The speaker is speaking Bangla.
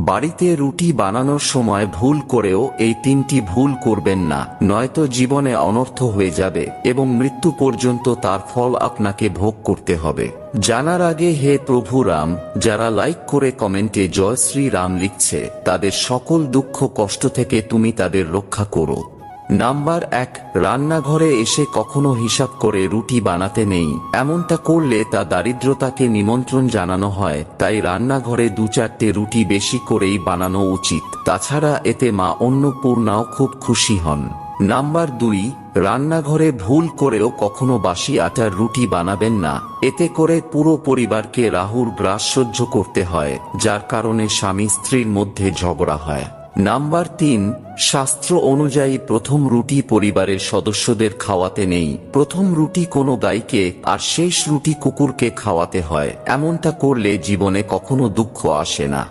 বাড়িতে রুটি বানানোর সময় ভুল করেও এই তিনটি ভুল করবেন না, নয়তো জীবনে অনর্থ হয়ে যাবে এবং মৃত্যু পর্যন্ত তার ফল আপনাকে ভোগ করতে হবে। জানার আগে হে প্রভু রাম, যারা লাইক করে কমেন্টে জয় শ্রী রাম লিখছে তাদের সকল দুঃখ কষ্ট থেকে তুমি তাদের রক্ষা করো। নাম্বার 1, রান্নাঘরে এসে কখনো হিসাব করে রুটি বানাতে নেই। এমনটা করলে তা দারিদ্রতাকে নিমন্ত্রণ জানানো হয়, তাই রান্নাঘরে 2-4টে রুটি বেশি করেই বানানো উচিত। তাছাড়া এতে মা অন্নপূর্ণাও খুব খুশি হন। নাম্বার 2, রান্নাঘরে ভুল করেও কখনো বাসি আটার রুটি বানাবেন না। এতে করে পুরো পরিবারকে রাহুর গ্রাস সহ্য করতে হয়, যার কারণে স্বামী স্ত্রীর মধ্যে ঝগড়া হয়। নাম্বার 3, শাস্ত্র অনুযায়ী প্রথম রুটি পরিবারের সদস্যদের খাওয়াতে নেই। প্রথম রুটি কোনো গাইকে আর শেষ রুটি কুকুরকে খাওয়াতে হয়। এমনটা করলে জীবনে কখনো দুঃখ আসে না।